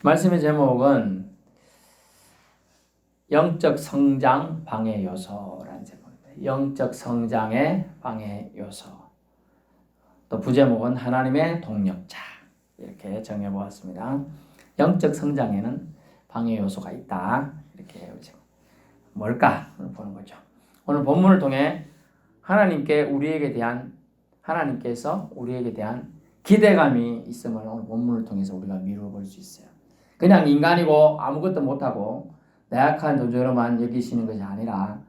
말씀의 제목은 영적 성장 방해 요소라는 제목입니다. 영적 성장의 방해 요소. 또 부제목은 하나님의 동력자. 이렇게 정해보았습니다. 영적 성장에는 방해 요소가 있다. 이렇게 뭘까 보는 거죠. 오늘 본문을 통해 하나님께서 우리에게 대한 기대감이 있음을 오늘 본문을 통해서 우리가 미루어 볼 수 있어요. 그냥 인간이고 아무것도 못하고 나약한 존재로만 여기시는 것이 아니라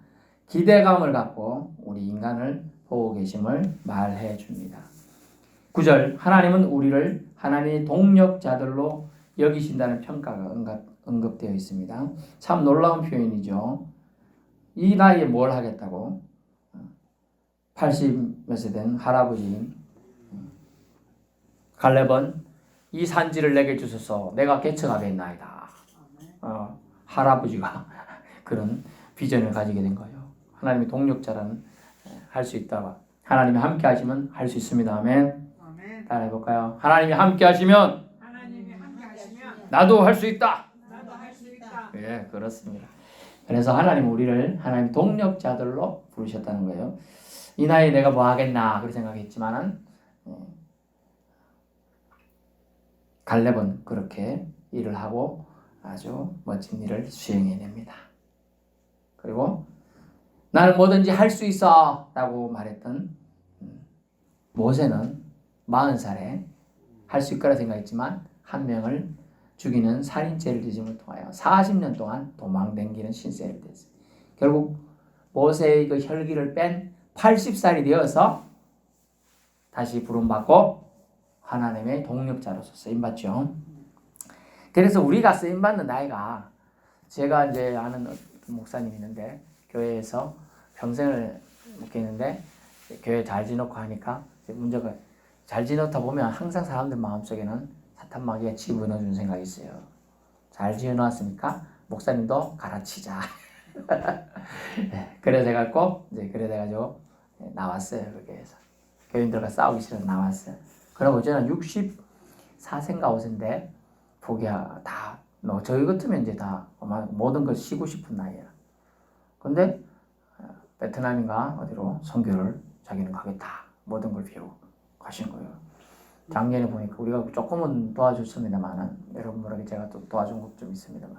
기대감을 갖고 우리 인간을 보고 계심을 말해 줍니다. 9절, 하나님은 우리를 하나님의 동력자들로 여기신다는 평가가 언급되어 있습니다. 참 놀라운 표현이죠. 이 나이에 뭘 하겠다고? 80몇 세 된 할아버지 갈렙은 이 산지를 내게 주소서 내가 개척하겠나이다. 할아버지가 그런 비전을 가지게 된 거예요. 하나님의 동력자라는 할 수 있다. 하나님이 함께 하시면 할 수 있습니다. 아멘. 따라해 볼까요? 하나님이 함께 하시면 나도 할 수 있다. 예, 그렇습니다. 그래서 하나님 우리를 하나님 동력자들로 부르셨다는 거예요. 이 나이에 내가 뭐 하겠나 그렇게 생각했지만은 갈렙은 그렇게 일을 하고 아주 멋진 일을 수행해냅니다. 그리고 나는 뭐든지 할 수 있어 라고 말했던 모세는 40살에 할 수 있거라 생각했지만 한 명을 죽이는 살인죄를 지음을 통하여 40년 동안 도망다니는 신세를 됐어요. 결국 모세의 그 혈기를 뺀 80살이 되어서 다시 부름받고 하나님의 동력자로서 쓰임받죠. 그래서 우리가 쓰임받는 나이가, 제가 이제 아는 목사님이 있는데 교회에서 평생을 묵겠는데 교회 잘 지놓고 하니까 문제가, 잘 지놓다 보면 항상 사람들 마음속에는 사탄 마귀가 집어넣어주는 생각이 있어요. 잘 지어놨으니까 목사님도 갈아치자. 그래 돼갖고 나왔어요. 거기에서 교인들과 싸우기 싫어서 나왔어요. 그러고 저는 64세인가 5세인데 포기하 다 저희 같으면 이제 다 모든 걸 쉬고 싶은 나이야. 근데 베트남인가 어디로 선교를 자기는 가겠다. 모든 걸 비우고 가신 거예요. 작년에 보니까 우리가 조금은 도와줬습니다만은 여러분 모르게 제가 또 도와준 것 좀 있습니다만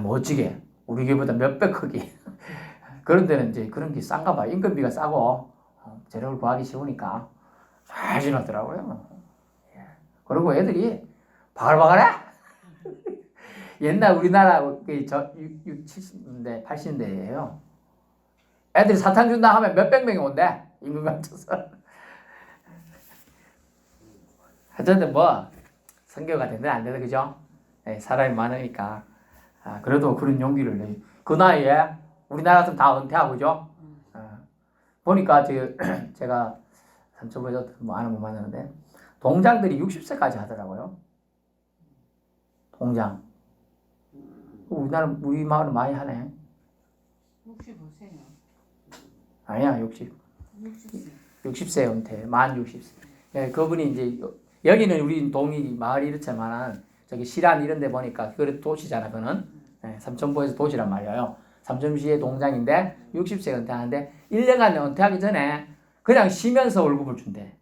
멋지게 우리 교회보다 몇 배 크기 그런 데는 이제 그런 게 싼가 봐. 인건비가 싸고 재료를 구하기 쉬우니까 잘 지났더라고요. 그리고 애들이 바글바글해. 옛날 우리나라 70년대 80년대예요. 애들이 사탕 준다 하면 몇백 명이 온대. 임금 감춰서. 하여튼 선교가 된다 안 된다 그죠? 사람이 많으니까. 그래도 그런 용기를 그 나이에 우리나라 같으면 다 은퇴하고 그죠? 보니까 제가 삼천포에서 아는 분 만나는데 동장들이 60세까지 하더라고요. 동장. 우리 마을은 많이 하네. 65세요. 아니야, 60세 은퇴, 만 60세. 그분이 이제 여기는 우리 동이 마을이 이렇지만 저기 실안 이런 데 보니까 그래 도시잖아, 그거는. 삼천포에서 도시란 말이에요. 삼천시의 동장인데 60세 은퇴하는데 1년간 은퇴하기 전에 그냥 쉬면서 월급을 준대.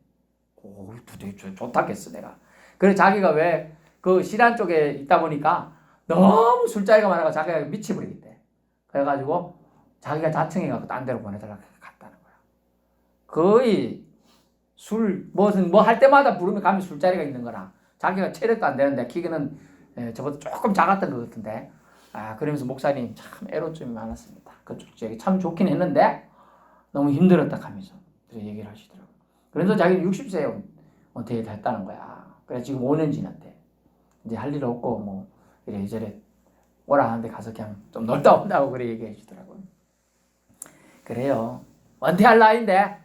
되게 좋다겠어 내가. 그래서 자기가 왜 그 실안 쪽에 있다 보니까 너무 술자리가 많아서 자기가 미치버리겠대. 그래가지고 자기가 자청해갖고 딴 데로 보내달라고 갔다는 거야. 거의 뭐 할 때마다 부르면 가면 술자리가 있는 거라. 자기가 체력도 안 되는데 키는 저보다 조금 작았던 것 같은데. 그러면서 목사님 참 애로점이 많았습니다. 그쪽 지역이 참 좋긴 했는데 너무 힘들었다 하면서 얘기를 하시더라고요. 그래서 자기는 60세에 은퇴를 했다는 거야. 그래서 지금 5년 지났대. 이제 할 일 없고 이래저래 오라 하는데 가서 그냥 좀 놀다 온다고 그래 얘기해 주더라고요. 그래요. 은퇴할 나이인데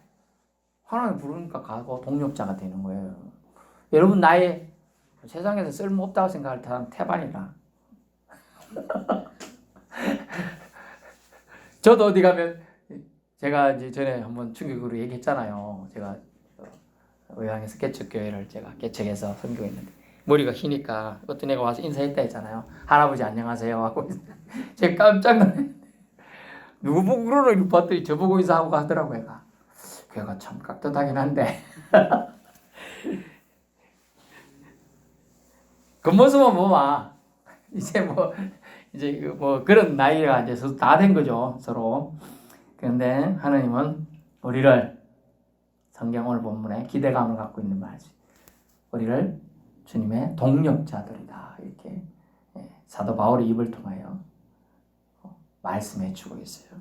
하나님 부르니까 가고 동력자가 되는 거예요. 여러분 나이 세상에서 쓸모없다고 생각할 사람 태반이라. 저도 어디 가면 제가 이제 전에 한번 충격으로 얘기했잖아요. 제가 의왕에서 개척교회를 제가 개척해서 선교했는데 머리가 희니까 어떤 애가 와서 인사했다 했잖아요. 할아버지 안녕하세요 하고 제가 깜짝 놀랐는데 누구 보고 그러나 이렇게 봤더니 저보고 인사하고 가더라고 애가. 걔가 참 깍듯하긴 한데 겉모습은 뭐마 이제 뭐 그런 나이가 이제 다 된 거죠 서로. 그런데 하나님은 우리를 성경 오늘 본문에 기대감을 갖고 있는 말씀. 우리를 주님의 동력자들이다 이렇게 사도 바울의 입을 통하여 말씀해 주고 있어요.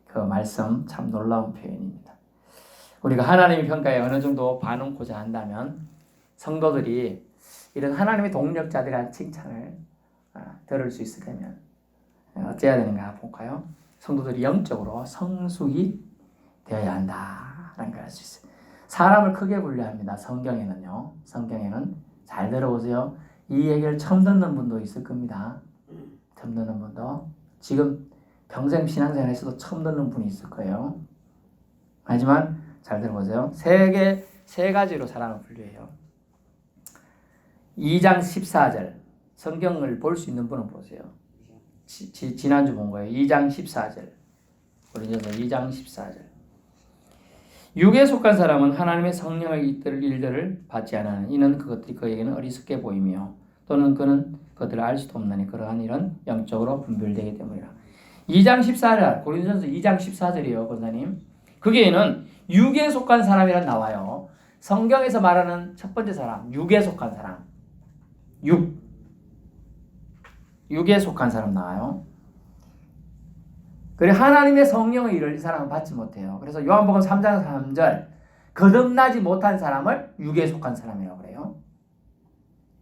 그 말씀 참 놀라운 표현입니다. 우리가 하나님의 평가에 어느 정도 반응고자 한다면 성도들이 이런 하나님의 동력자들이라는 칭찬을 들을 수 있으려면 어찌해야 되는가 볼까요? 성도들이 영적으로 성숙이 되어야 한다라는 걸 알 수 있어요. 사람을 크게 분류합니다. 성경에는요. 성경에는 잘 들어보세요. 이 얘기를 처음 듣는 분도 있을 겁니다. 처음 듣는 분도 지금 평생 신앙생활에서도 처음 듣는 분이 있을 거예요. 하지만 잘 들어보세요. 세 가지로 사람을 분류해요. 2장 14절 성경을 볼 수 있는 분은 보세요. 지난주 본 거예요. 2장 14절 고린도서 2장 14절 육에 속한 사람은 하나님의 성령을 이끌 일들을 받지 않으니 이는 그것들이 그에게는 어리석게 보이며 또는 그는 그것들을 알 수도 없나니 그러한 일은 영적으로 분별되기 때문이라. 2장 14절 고린도전서 2장 14절이요 권사님. 거기에는 육에 속한 사람이란 나와요. 성경에서 말하는 첫 번째 사람 육에 속한 사람 육에 속한 사람 나와요. 그래 하나님의 성령의 일을 이 사람은 받지 못해요. 그래서 요한복음 3장 3절 거듭나지 못한 사람을 육에 속한 사람이라고 그래요.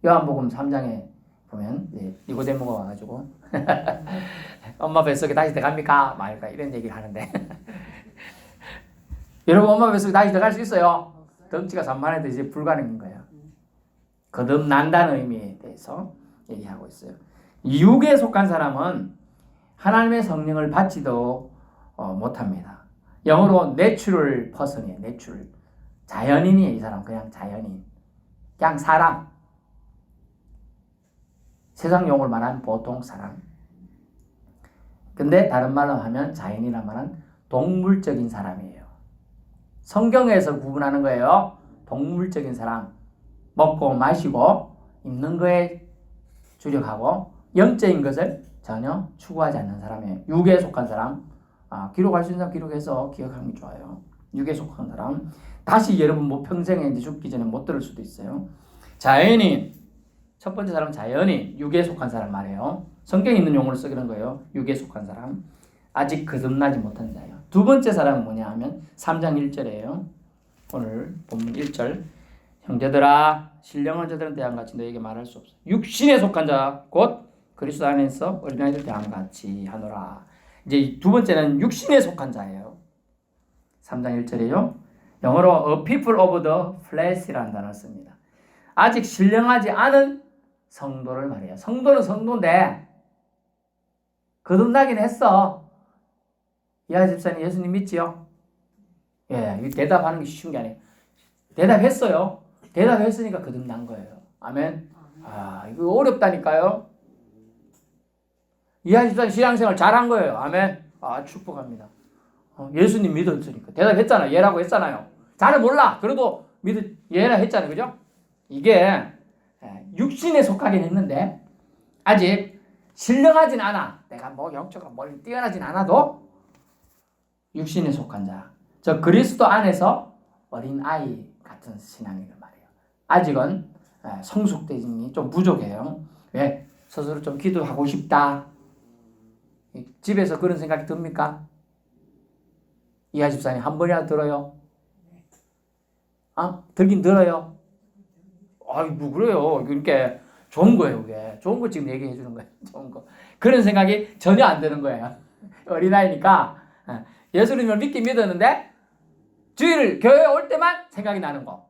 요한복음 3장에 보면 니고데모가 와가지고 엄마 뱃속에 다시 들어갑니까? 말까 이런 얘기를 하는데 여러분 엄마 뱃속에 다시 들어갈 수 있어요? 덩치가 산만해도 이제 불가능인 거예요. 거듭난다는 의미에 대해서 얘기하고 있어요. 육에 속한 사람은 하나님의 성령을 받지도 못합니다. 영어로 내추럴 퍼슨이에요. 내추럴. 자연인이에요. 이 사람 그냥 자연인. 그냥 사람. 세상 용어를 말하면 보통 사람. 근데 다른 말로 하면 자연이란 말은 동물적인 사람이에요. 성경에서 구분하는 거예요. 동물적인 사람. 먹고 마시고 입는 거에 주력하고 영적인 것을 전혀 추구하지 않는 사람이에요. 육에 속한 사람. 기록할 수 있는 사람 기록해서 기억하는 게 좋아요. 육에 속한 사람. 다시 여러분 뭐 평생에 이제 죽기 전에 못 들을 수도 있어요. 자연인. 첫 번째 사람은 자연인. 육에 속한 사람 말이에요. 성경에 있는 용어를 쓰는 거예요. 육에 속한 사람. 아직 거듭나지 못한 자예요. 두 번째 사람은 뭐냐 하면 3장 1절이에요. 오늘 본문 1절. 형제들아 신령한 자들은 대함같이 너에게 말할 수 없어. 육신에 속한 자 곧 그리스도 안에서 어린아이들 대함같이 하노라. 이제 두 번째는 육신에 속한 자예요. 3장 1절이에요. 영어로 a people of the flesh라는 단어를 씁니다. 아직 신령하지 않은 성도를 말해요. 성도는 성도인데 거듭나긴 했어. 이하 집사님 예수님 믿지요? 예, 대답하는 게 쉬운 게 아니에요. 대답했어요. 대답했으니까 거듭난 거예요. 아멘. 이거 어렵다니까요. 이하 집사님 신앙생활 잘한 거예요. 아멘. 축복합니다. 예수님 믿었으니까 대답했잖아요. 예라고 했잖아요. 잘은 몰라. 그래도 예라 했잖아요. 그죠? 이게 육신에 속하긴 했는데 아직 신령하진 않아. 내가 뭐 영적으로 멀리 뛰어나진 않아도 육신에 속한 자. 저 그리스도 안에서 어린 아이 같은 신앙이란 말이에요. 아직은 성숙되기 좀 부족해요. 왜? 스스로 좀 기도하고 싶다. 집에서 그런 생각이 듭니까? 이하 집사님 한 번이라도 들어요? 들긴 들어요? 뭐 그래요. 그러니까 좋은 거예요. 그게 좋은 거 지금 얘기해 주는 거예요. 좋은 거. 그런 생각이 전혀 안 드는 거예요. 어린아이니까 예수님을 믿긴 믿었는데 주일 교회 올 때만 생각이 나는 거.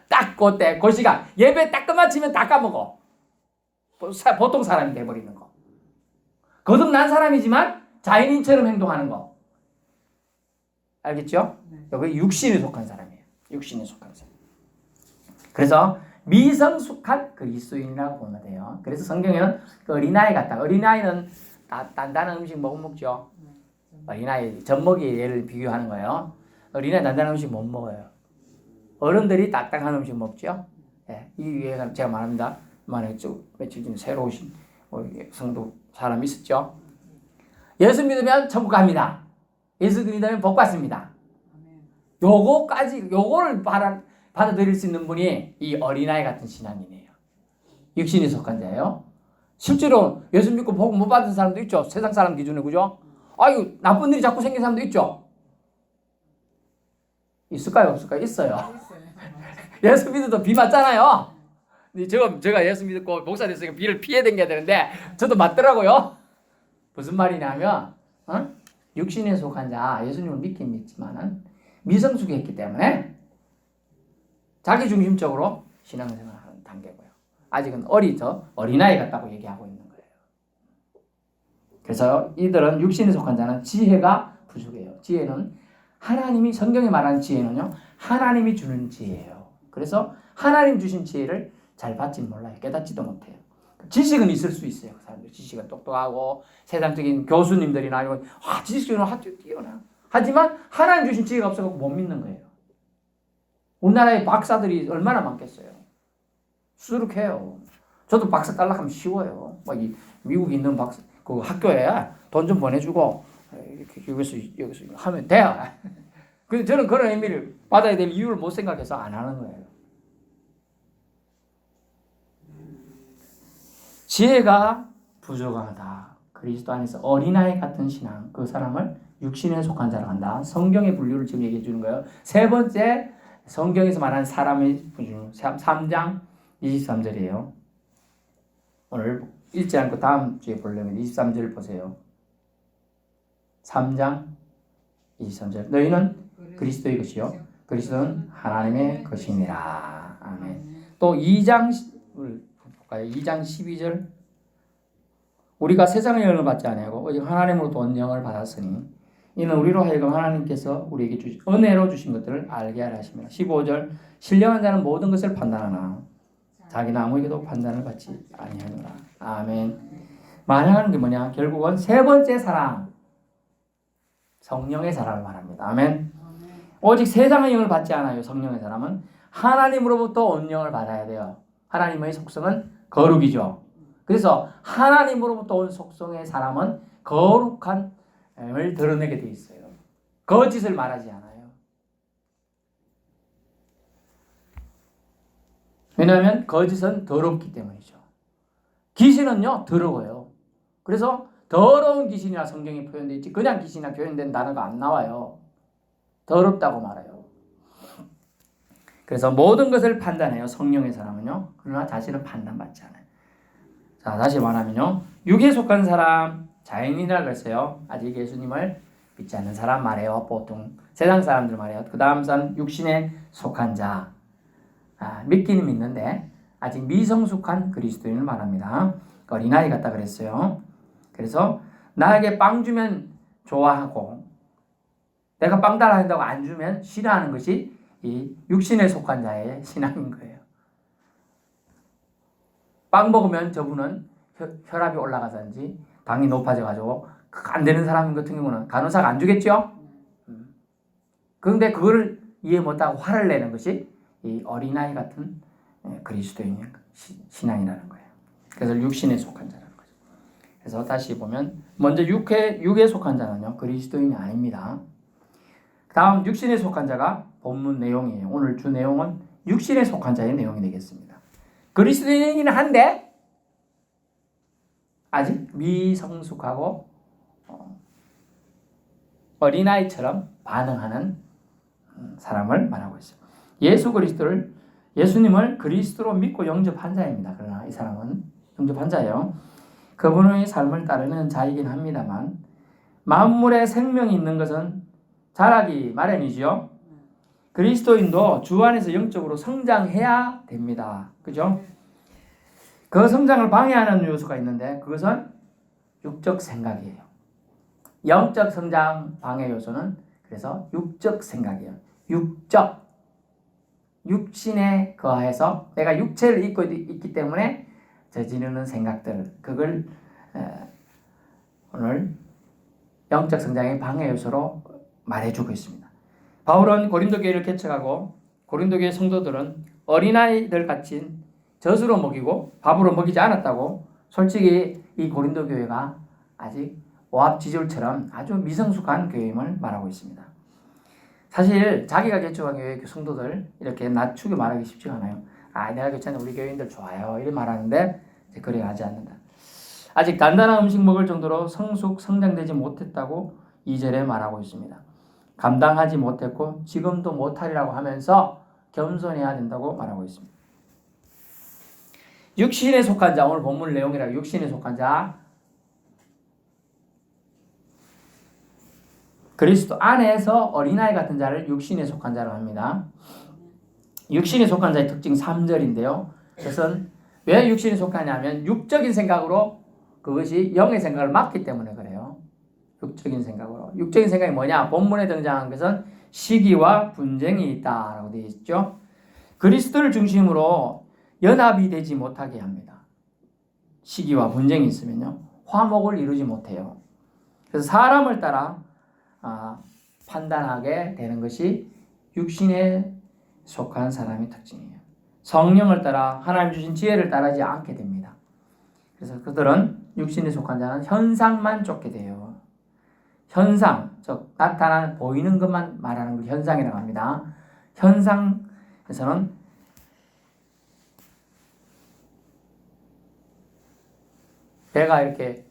딱 그때 그 시간 예배 딱 끝마치면 다 까먹어. 보통 사람이 돼버리는 거. 거듭난 사람이지만 자연인처럼 행동하는 거. 알겠죠? 여기 육신에 속한 사람이에요. 육신에 속한 사람. 그래서 미성숙한 그리스도인이라고 보면 돼요. 그래서 성경에는 그 어린아이 같다. 어린아이는 단단한 음식 못 먹죠. 어린아이 젖먹이 얘를 비교하는 거예요. 어린아이 단단한 음식 못 먹어요. 어른들이 딱딱한 음식 먹죠. 예, 이 위에 제가 말합니다. 만에 며칠 전에 새로 오신 성도 사람 있었죠. 예수 믿으면 천국 갑니다. 예수 믿으면 복 받습니다. 요거를 받아들일 수 있는 분이 이 어린아이 같은 신앙이네요. 육신에 속한 자예요. 실제로 예수 믿고 복 못 받은 사람도 있죠. 세상 사람 기준에, 그죠? 아유, 나쁜 일이 자꾸 생긴 사람도 있죠. 있을까요? 없을까요? 있어요. 예수 믿어도 비 맞잖아요. 제가 예수 믿고 목사 됐으니까 비를 피해 댕겨야 되는데 저도 맞더라고요. 무슨 말이냐면 육신에 속한 자, 예수님을 믿긴 믿지만은 미성숙했기 때문에 자기중심적으로 신앙생활을 하는 단계고요. 아직은 어린아이 같다고 얘기하고 있는 거예요. 그래서 이들은 육신에 속한 자는 지혜가 부족해요. 지혜는 하나님이, 성경에 말하는 지혜는요, 하나님이 주는 지혜예요. 그래서 하나님 주신 지혜를 잘 받지 몰라요. 깨닫지도 못해요. 지식은 있을 수 있어요. 그 사람들 지식은 똑똑하고 세상적인 교수님들이나 아니면 지식적으로 학교 뛰어나. 하지만 하나님 주신 지혜가 없어서 못 믿는 거예요. 우리나라에 박사들이 얼마나 많겠어요. 수두룩해요. 저도 박사 딸락하면 쉬워요. 이 미국에 있는 박사 그 학교에 돈 좀 보내주고 이렇게 여기서 하면 돼요. 근데 저는 그런 의미를 받아야 될 이유를 못 생각해서 안 하는 거예요. 지혜가 부족하다. 그리스도 안에서 어린아이 같은 신앙, 그 사람을 육신에 속한 자라고 한다. 성경의 분류를 지금 얘기해 주는 거예요. 세 번째, 성경에서 말하는 사람의 분류, 3장 23절이에요. 오늘 읽지 않고 다음 주에 보려면 23절 보세요. 3장 23절. 너희는 그리스도의 것이요 그리스도는 하나님의 것이니라. 아멘. 또 2장 12절. 우리가 세상의 영을 받지 아니하고 오직 하나님으로부터 온 영을 받았으니 이는 우리로 하여금 하나님께서 우리에게 은혜로 주신 것들을 알게 하려 하심이라. 15절. 신령한 자는 모든 것을 판단하나 자기는 아무에게도 판단을 받지 아니하노라. 아멘. 말하는 게 뭐냐? 결국은 세 번째 사랑, 성령의 사랑을 말합니다. 아멘. 오직 세상의 영을 받지 않아요. 성령의 사람은 하나님으로부터 온 영을 받아야 돼요. 하나님의 속성은 거룩이죠. 그래서 하나님으로부터 온 속성의 사람은 거룩함을 드러내게 돼 있어요. 거짓을 말하지 않아요. 왜냐하면 거짓은 더럽기 때문이죠. 귀신은요 더러워요. 그래서 더러운 귀신이라 성경에 표현되어 있지 그냥 귀신이라 표현된 단어가 안 나와요. 더럽다고 말해요. 그래서 모든 것을 판단해요. 성령의 사람은요. 그러나 자신은 판단받지 않아요. 자, 다시 말하면요. 육에 속한 사람, 자연인이라고 했어요. 아직 예수님을 믿지 않는 사람 말해요. 보통 세상 사람들 말해요. 그 다음 사람 육신에 속한 자. 믿기는 믿는데 아직 미성숙한 그리스도인을 말합니다. 어린아이 같다 그랬어요. 그래서 나에게 빵 주면 좋아하고 내가 빵 달라 한다고 안 주면 싫어하는 것이 이 육신에 속한 자의 신앙인 거예요. 빵 먹으면 저분은 혈압이 올라가든지 당이 높아져가지고 안 되는 사람 같은 경우는 간호사가 안 주겠죠? 그런데 그거를 이해 못하고 화를 내는 것이 이 어린아이 같은 그리스도인의 신앙이라는 거예요. 그래서 육신에 속한 자라는 거죠. 그래서 다시 보면 먼저 육에 속한 자는요 그리스도인이 아닙니다. 다음 육신에 속한 자가 본문 내용이에요. 오늘 주 내용은 육신에 속한 자의 내용이 되겠습니다. 그리스도인이긴 한데 아직 미성숙하고 어린아이처럼 반응하는 사람을 말하고 있어요. 예수님을 그리스도로 믿고 영접한 자입니다. 그러나 이 사람은 영접한 자예요. 그분의 삶을 따르는 자이긴 합니다만 만물에 생명이 있는 것은 자라기 마련이죠. 그리스도인도 주 안에서 영적으로 성장해야 됩니다. 그죠? 그 성장을 방해하는 요소가 있는데 그것은 육적 생각이에요. 영적 성장 방해 요소는 그래서 육적 생각이에요. 육적. 육신에 거하여서 내가 육체를 입고 있기 때문에 저지르는 생각들, 그걸 오늘 영적 성장의 방해 요소로 말해주고 있습니다. 바울은 고린도 교회를 개척하고 고린도 교회 성도들은 어린아이들 같이 젖으로 먹이고 밥으로 먹이지 않았다고, 솔직히 이 고린도 교회가 아직 오합지졸처럼 아주 미성숙한 교회임을 말하고 있습니다. 사실 자기가 개척한 교회 성도들 이렇게 낮추게 말하기 쉽지가 않아요. 내가 개척한 우리 교회인들 좋아요 이렇게 말하는데 그래 하지 않는다. 아직 단단한 음식 먹을 정도로 성장되지 못했다고 2절에 말하고 있습니다. 감당하지 못했고 지금도 못하리라고 하면서 겸손해야 된다고 말하고 있습니다. 육신에 속한 자, 오늘 본문 내용이라 육신에 속한 자, 그리스도 안에서 어린아이 같은 자를 육신에 속한 자로 합니다. 육신에 속한 자의 특징 3절인데요. 그것은 왜 육신에 속하냐면 육적인 생각으로 그것이 영의 생각을 막기 때문에 그래요. 육적인 생각으로. 육적인 생각이 뭐냐? 본문에 등장한 것은 시기와 분쟁이 있다라고 되어 있죠. 그리스도를 중심으로 연합이 되지 못하게 합니다. 시기와 분쟁이 있으면요, 화목을 이루지 못해요. 그래서 사람을 따라 판단하게 되는 것이 육신에 속한 사람의 특징이에요. 성령을 따라 하나님 주신 지혜를 따르지 않게 됩니다. 그래서 그들은 육신에 속한 자는 현상만 쫓게 돼요. 현상, 즉 나타나는 보이는 것만 말하는 걸 현상이라고 합니다. 현상에서는 배가 이렇게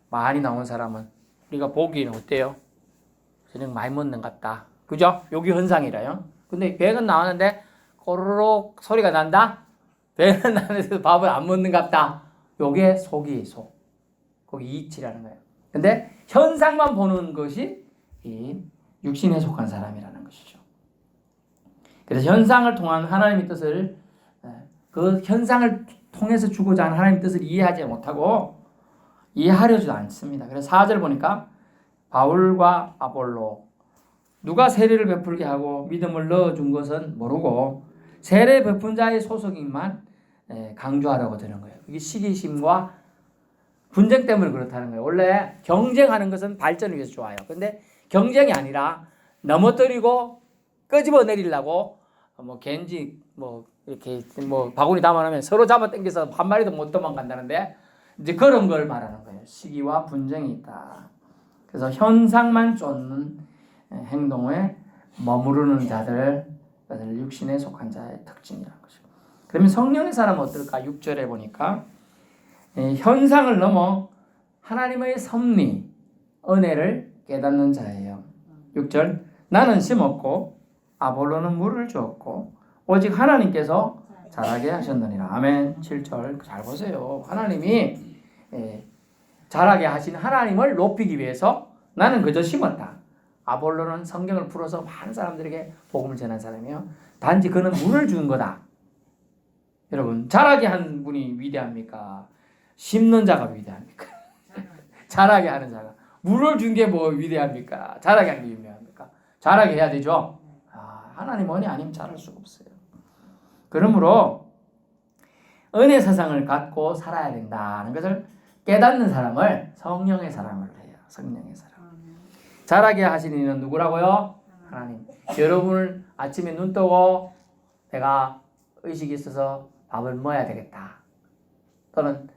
많이 나온 사람은 우리가 보기에는 어때요? 저녁 많이 먹는 것 같다. 그죠? 여기 현상이라요. 근데 배가 나왔는데 꼬르륵 소리가 난다? 배는 나는데도 밥을 안 먹는 것 같다. 요게 속이에요, 속. 거기 이치라는 거예요. 근데 현상만 보는 것이 이 육신에 속한 사람이라는 것이죠. 그래서 현상을 통한 하나님의 뜻을, 그 현상을 통해서 주고자 하는 하나님의 뜻을 이해하지 못하고 이해하려지도 않습니다. 그래서 4절 보니까 바울과 아볼로, 누가 세례를 베풀게 하고 믿음을 넣어준 것은 모르고 세례 베푼 자의 소속임만 강조하려고 드는 거예요. 그게 시기심과 분쟁 때문에 그렇다는 거예요. 원래 경쟁하는 것은 발전을 위해서 좋아요. 근데 경쟁이 아니라 넘어뜨리고 끄집어 내리려고 겐지 이렇게 바구니 담아놓으면 서로 잡아 당겨서 한 마리도 못 도망간다는데 이제 그런 걸 말하는 거예요. 시기와 분쟁이 있다. 그래서 현상만 쫓는 행동에 머무르는 자들, 육신에 속한 자의 특징이라는 것이고. 그러면 성령의 사람은 어떨까? 6절에 보니까 현상을 넘어 하나님의 섭리, 은혜를 깨닫는 자예요. 6절, 나는 심었고 아볼로는 물을 주었고 오직 하나님께서 자라게 하셨느니라. 아멘. 7절 잘 보세요. 하나님이 자라게 하신 하나님을 높이기 위해서 나는 그저 심었다. 아볼로는 성경을 풀어서 많은 사람들에게 복음을 전한 사람이에요. 단지 그는 물을 준 거다. 여러분, 자라게 한 분이 위대합니까? 심는 자가 위대합니까? 자라게 하는 자가. 물을 준 게 뭐 위대합니까? 자라게 하는 게 유명합니까? 자라게 해야 되죠. 하나님 은혜 아니면 자랄 수가 없어요. 그러므로 은혜 사상을 갖고 살아야 된다는 것을 깨닫는 사람을 성령의 사람을 해요. 성령의 사람. 자라게 하시는 이는 누구라고요? 하나님. 여러분을 아침에 눈 뜨고 내가 의식이 있어서 밥을 먹어야 되겠다. 또는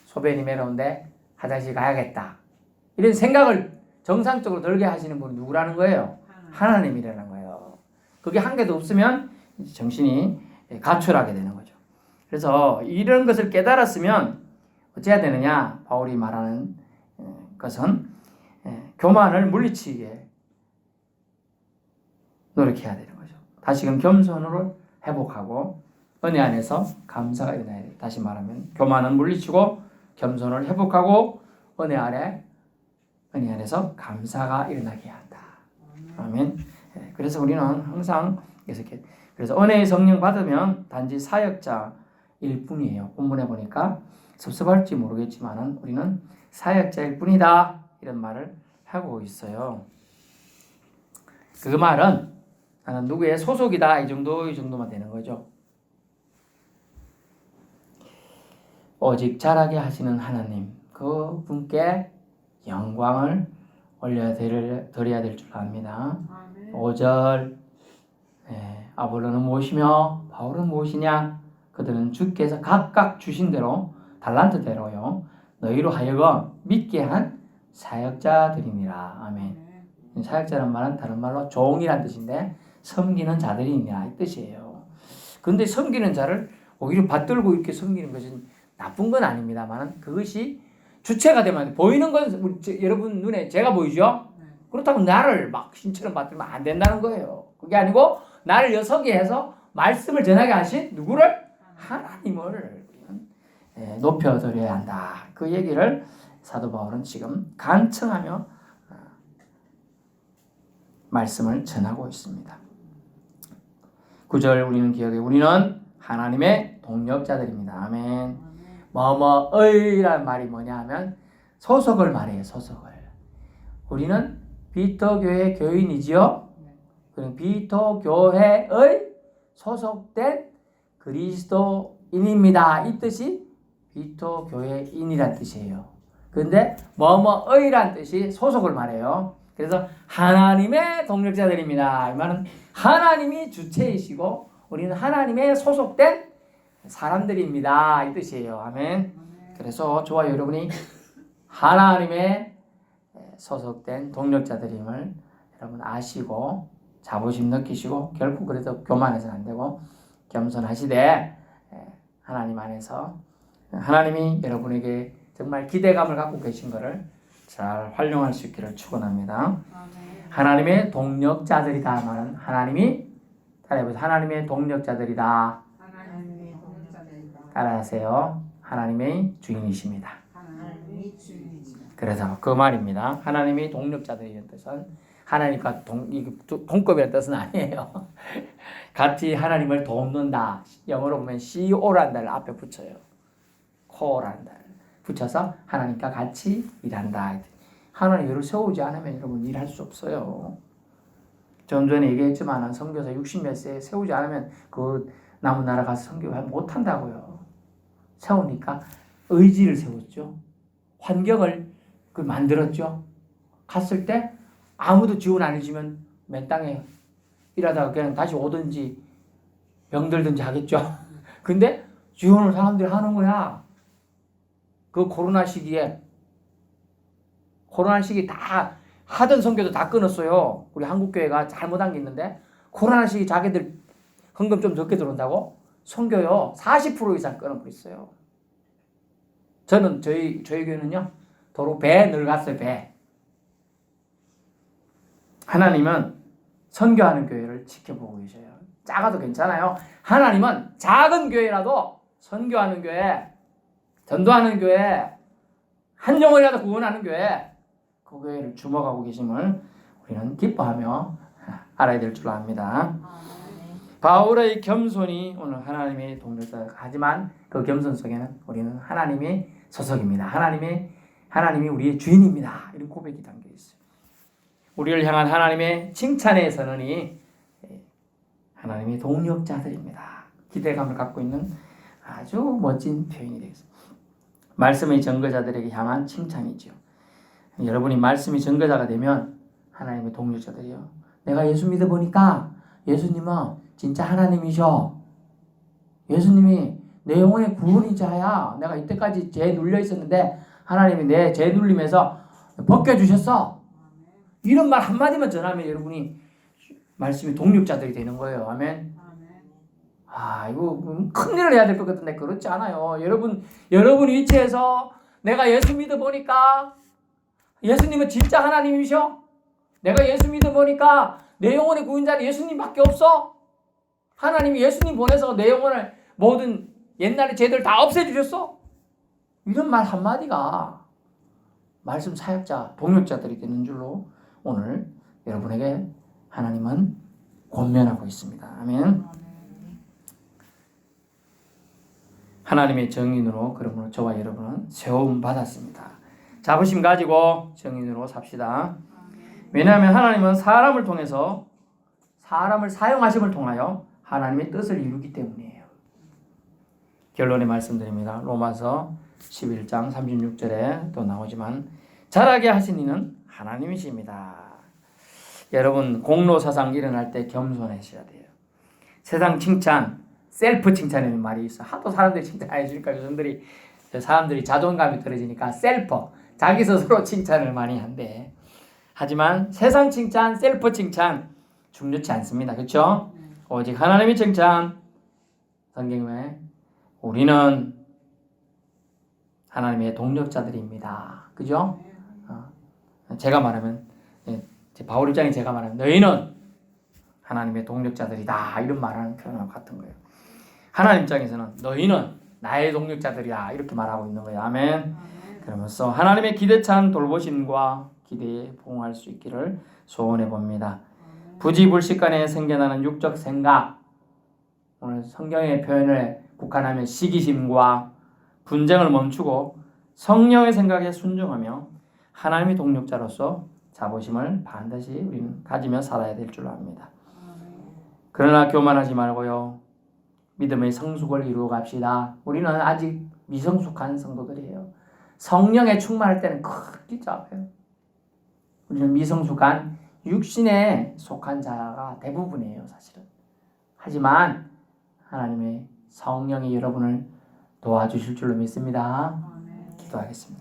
소변이 매려운데 화장실 가야겠다. 이런 생각을 정상적으로 들게 하시는 분은 누구라는 거예요? 하나님이라는 거예요. 그게 한 개도 없으면 정신이 가출하게 되는 거죠. 그래서 이런 것을 깨달았으면 어찌해야 되느냐? 바울이 말하는 것은 교만을 물리치기에 노력해야 되는 거죠. 다시금 겸손으로 회복하고 은혜 안에서 감사가 일어나야 돼요. 다시 말하면 교만은 물리치고 겸손을 회복하고 은혜 안에서 감사가 일어나게 한다. 아멘. 그래서 우리는 항상 이렇게, 그래서 은혜의 성령 받으면 단지 사역자일 뿐이에요. 본문에 보니까 섭섭할지 모르겠지만은 우리는 사역자일 뿐이다. 이런 말을 하고 있어요. 그 말은 나는 누구의 소속이다. 이 정도만 되는 거죠. 오직 자라게 하시는 하나님, 그 분께 영광을 올려드려야 될 줄 압니다. 아멘. 5절 아볼로는 무엇이며 바울은 무엇이냐? 그들은 주께서 각각 주신 대로 달란트대로요 너희로 하여금 믿게 한 사역자들이니라. 아멘. 사역자란 말은 다른 말로 종이란 뜻인데 섬기는 자들이니라 이 뜻이에요. 그런데 섬기는 자를 오히려 받들고 이렇게 섬기는 것은 나쁜 건 아닙니다만 그것이 주체가 되면 보이는 건 여러분 눈에 제가 보이죠? 그렇다고 나를 막 신처럼 받들면 안 된다는 거예요. 그게 아니고 나를 여서게 해서 말씀을 전하게 하신 누구를? 하나님을 높여드려야 한다. 그 얘기를 사도 바울은 지금 간청하며 말씀을 전하고 있습니다. 9절 우리는 기억해. 우리는 하나님의 동력자들입니다. 아멘. 뭐뭐의라는 말이 뭐냐 하면 소속을 말해요. 소속을. 우리는 비터교회 교인이지요. 그럼 비터교회의 소속된 그리스도인입니다. 이 뜻이 비터교회인이란 뜻이에요. 그런데 뭐뭐의란 뜻이 소속을 말해요. 그래서 하나님의 동력자들입니다. 이 말은 하나님이 주체이시고 우리는 하나님의 소속된 사람들입니다. 이 뜻이에요. 아멘. 그래서 저와 여러분이 하나님의 소속된 동력자들임을 여러분 아시고 자부심 느끼시고 결코 그래도 교만해서는 안 되고 겸손하시되 하나님 안에서 하나님이 여러분에게 정말 기대감을 갖고 계신 것을 잘 활용할 수 있기를 축원합니다. 하나님의 동력자들이다 말은 하나님이 따라해보세요. 하나님의 동력자들이다. 따라하세요. 하나님의 주인이십니다. 그래서 그 말입니다. 하나님이 동력자들이라는 뜻은 하나님과 동급이라는 뜻은 아니에요. 같이 하나님을 돕는다. 영어로 보면 CO라는 단어를 앞에 붙여요. 코라는 단어를 붙여서 하나님과 같이 일한다. 하나님을 세우지 않으면 여러분 일할 수 없어요. 좀 전에 얘기했지만 선교사 60몇 세에 세우지 않으면 그 남은 나라 가서 선교를 못한다고요. 세우니까 의지를 세웠죠. 환경을 만들었죠. 갔을 때 아무도 지원 안 해주면 맨 땅에 일하다가 그냥 다시 오든지 병들든지 하겠죠. 근데 지원을 사람들이 하는 거야. 그 코로나 시기에 다 하던 선교도 다 끊었어요. 우리 한국교회가 잘못한 게 있는데 코로나 시기 자기들 헌금 좀 적게 들어온다고 선교요 40% 이상 끊어버리고 있어요. 저는 저희 교회는요 도로 배 늙었어요. 배. 하나님은 선교하는 교회를 지켜보고 계셔요. 작아도 괜찮아요. 하나님은 작은 교회라도 선교하는 교회, 전도하는 교회, 한 영혼이라도 구원하는 교회, 그 교회를 주목하고 계심을 우리는 기뻐하며 알아야 될 줄 압니다. 바울의 겸손이 오늘 하나님의 동력자. 하지만 그 겸손 속에는 우리는 하나님의 소속입니다. 하나님이 우리의 주인입니다. 이런 고백이 담겨 있어요. 우리를 향한 하나님의 칭찬의 선언이 하나님의 동력자들입니다. 기대감을 갖고 있는 아주 멋진 표현이 되겠습니다. 말씀의 전거자들에게 향한 칭찬이죠. 여러분이 말씀의 전거자가 되면 하나님의 동력자들이요. 내가 예수 믿어보니까 예수님은 진짜 하나님이셔. 예수님이 내 영혼의 구원이자야. 내가 이때까지 죄에 눌려 있었는데 하나님이 내 죄 눌림에서 벗겨주셨어. 이런 말 한마디만 전하면 여러분이 말씀의 동력자들이 되는 거예요. 아멘. 이거 큰일을 해야 될 것 같은데 그렇지 않아요. 여러분 위치에서 내가 예수 믿어보니까 예수님은 진짜 하나님이셔. 내가 예수 믿어보니까 내 영혼의 구원자는 예수님밖에 없어. 하나님이 예수님 보내서 내 영혼을 모든 옛날의 죄들 다 없애주셨어. 이런 말 한마디가 말씀 사역자, 동력자들이 되는 줄로 오늘 여러분에게 하나님은 권면하고 있습니다. 아멘. 하나님의 정인으로 그러므로 저와 여러분은 세움 받았습니다. 자부심 가지고 정인으로 삽시다. 왜냐하면 하나님은 사람을 통해서 사람을 사용하심을 통하여 하나님의 뜻을 이루기 때문이에요. 결론에 말씀드립니다. 로마서 11장 36절에 또 나오지만 자라게 하신 이는 하나님이십니다. 여러분 공로사상 일어날 때 겸손하셔야 돼요. 세상 칭찬, 셀프 칭찬이라는 말이 있어. 하도 사람들이 칭찬해 주니까 사람들이 자존감이 떨어지니까 셀프, 자기 스스로 칭찬을 많이 한대. 하지만 세상 칭찬, 셀프 칭찬 중요치 않습니다. 그렇죠? 오직 하나님의 칭찬. 성경에 우리는 하나님의 동력자들입니다. 그죠? 제가 말하면 바울 입장에 제가 말하면 너희는 하나님의 동력자들이다 이런 말하는 표현과 같은 거예요. 하나님 입장에서는 너희는 나의 동력자들이야 이렇게 말하고 있는 거예요. 아멘. 그러면서 하나님의 기대찬 돌보심과 기대에 부응할 수 있기를 소원해 봅니다. 부지불식간에 생겨나는 육적 생각, 오늘 성경의 표현을 국한하면 시기심과 분쟁을 멈추고 성령의 생각에 순종하며 하나님의 동력자로서 자부심을 반드시 우리는 가지며 살아야 될 줄 압니다. 그러나 교만하지 말고요. 믿음의 성숙을 이루어 갑시다. 우리는 아직 미성숙한 성도들이에요. 성령에 충만할 때는 크게 작아요. 우리는 미성숙한 육신에 속한 자가 대부분이에요, 사실은. 하지만 하나님의 성령이 여러분을 도와주실 줄로 믿습니다. 기도하겠습니다.